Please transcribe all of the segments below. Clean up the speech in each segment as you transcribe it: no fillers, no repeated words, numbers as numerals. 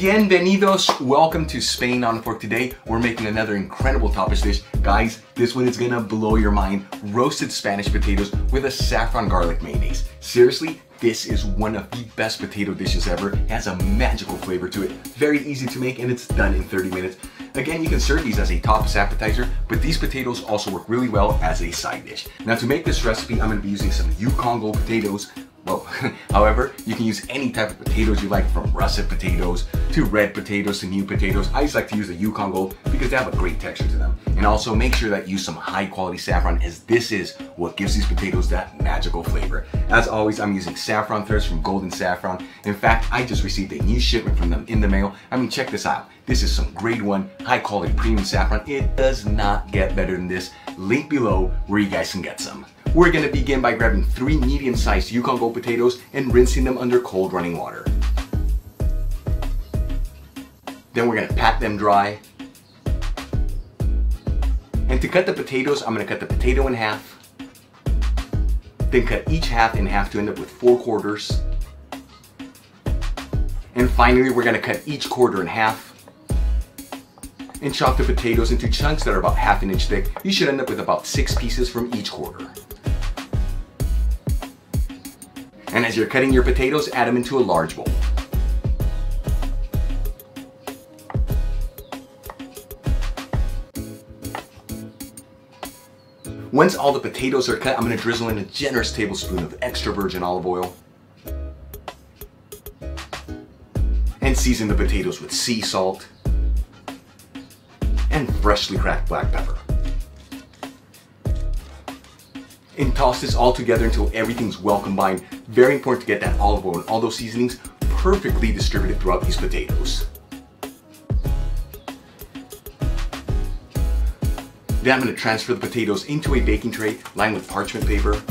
Bienvenidos, welcome to Spain on the Fork. Today we're making another incredible tapas dish. Guys, this one is gonna blow your mind. Roasted Spanish potatoes with a saffron garlic mayonnaise. Seriously, this is one of the best potato dishes ever. It has a magical flavor to it. Very easy to make and it's done in 30 minutes. Again, you can serve these as a tapas appetizer, but these potatoes also work really well as a side dish. Now to make this recipe, I'm gonna be using some Yukon Gold potatoes. Well, however, you can use any type of potatoes you like, from russet potatoes to red potatoes to new potatoes. I just like to use the Yukon Gold because they have a great texture to them. And also make sure that you use some high quality saffron, as this is what gives these potatoes that magical flavor. As always, I'm using saffron threads from Golden Saffron. In fact, I just received a new shipment from them in the mail. I mean, check this out. This is some grade 1, high quality premium saffron. It does not get better than this. Link below where you guys can get some. We're gonna begin by grabbing 3 medium-sized Yukon Gold potatoes and rinsing them under cold running water. Then we're gonna pat them dry. And to cut the potatoes, I'm gonna cut the potato in half. Then cut each half in half to end up with 4 quarters. And finally, we're gonna cut each quarter in half and chop the potatoes into chunks that are about 1/2 inch thick. You should end up with about 6 pieces from each quarter. And as you're cutting your potatoes, add them into a large bowl. Once all the potatoes are cut, I'm going to drizzle in a generous tablespoon of extra virgin olive oil. And season the potatoes with sea salt and freshly cracked black pepper. And toss this all together until everything's well combined. Very important to get that olive oil and all those seasonings perfectly distributed throughout these potatoes. Then I'm going to transfer the potatoes into a baking tray lined with parchment paper.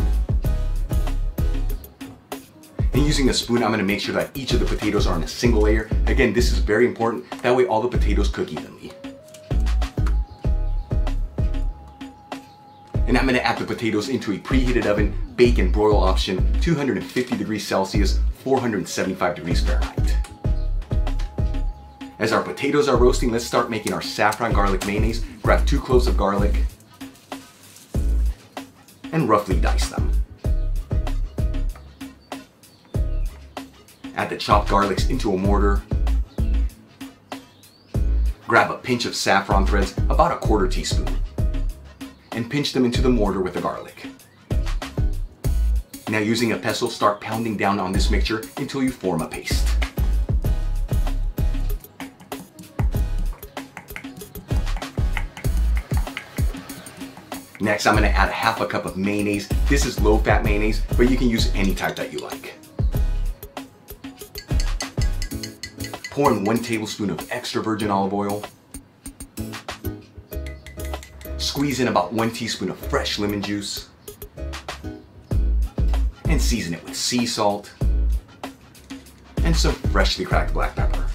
And using a spoon, I'm going to make sure that each of the potatoes are on a single layer. Again, this is very important. That way all the potatoes cook evenly. And I'm going to add the potatoes into a preheated oven, bake and broil option, 250 degrees Celsius, 475 degrees Fahrenheit. As our potatoes are roasting, let's start making our saffron garlic mayonnaise. Grab 2 cloves of garlic and roughly dice them. Add the chopped garlics into a mortar. Grab a pinch of saffron threads, about 1/4 teaspoon. And pinch them into the mortar with the garlic. Now using a pestle, start pounding down on this mixture until you form a paste. Next, I'm going to add 1/2 cup of mayonnaise. This is low-fat mayonnaise, but you can use any type that you like. Pour in 1 tablespoon of extra virgin olive oil. Squeeze in about 1 teaspoon of fresh lemon juice. And season it with sea salt and some freshly cracked black pepper.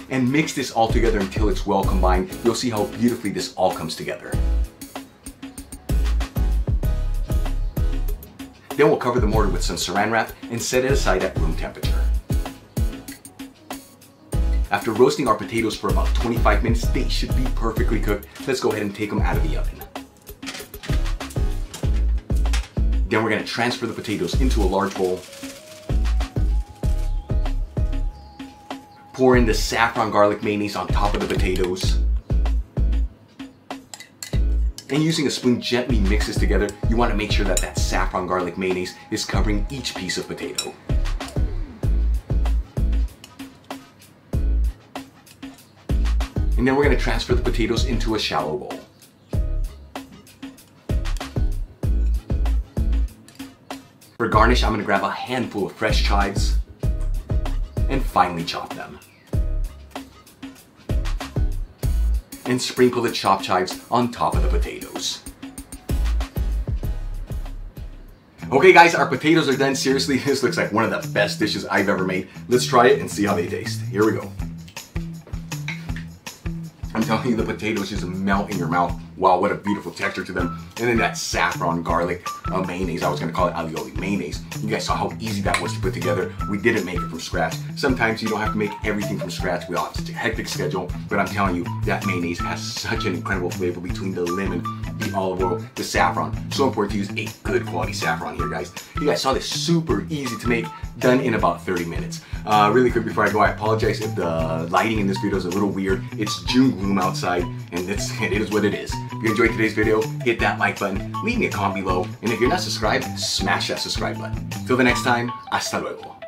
And mix this all together until it's well combined. You'll see how beautifully this all comes together. Then we'll cover the mortar with some saran wrap and set it aside at room temperature. After roasting our potatoes for about 25 minutes, they should be perfectly cooked. Let's go ahead and take them out of the oven. Then we're going to transfer the potatoes into a large bowl. Pour in the saffron garlic mayonnaise on top of the potatoes. And using a spoon, gently mix this together. You want to make sure that that saffron garlic mayonnaise is covering each piece of potato. And then we're going to transfer the potatoes into a shallow bowl. For garnish, I'm going to grab a handful of fresh chives and finely chop them. And sprinkle the chopped chives on top of the potatoes. Okay guys, our potatoes are done. Seriously, this looks like one of the best dishes I've ever made. Let's try it and see how they taste. Here we go. I'm telling you, the potatoes just melt in your mouth. Wow, what a beautiful texture to them. And then that saffron garlic mayonnaise, I was gonna call it alioli mayonnaise. You guys saw how easy that was to put together. We didn't make it from scratch. Sometimes you don't have to make everything from scratch. We all have such a hectic schedule, but I'm telling you, that mayonnaise has such an incredible flavor between the lemon, the olive oil, the saffron. So important to use a good quality saffron here, guys. You guys saw this, super easy to make, done in about 30 minutes. Really quick before I go, I apologize if the lighting in this video is a little weird. It's June gloom outside, and it is what it is. If you enjoyed today's video, hit that like button, leave me a comment below, and if you're not subscribed, smash that subscribe button. Till the next time, hasta luego.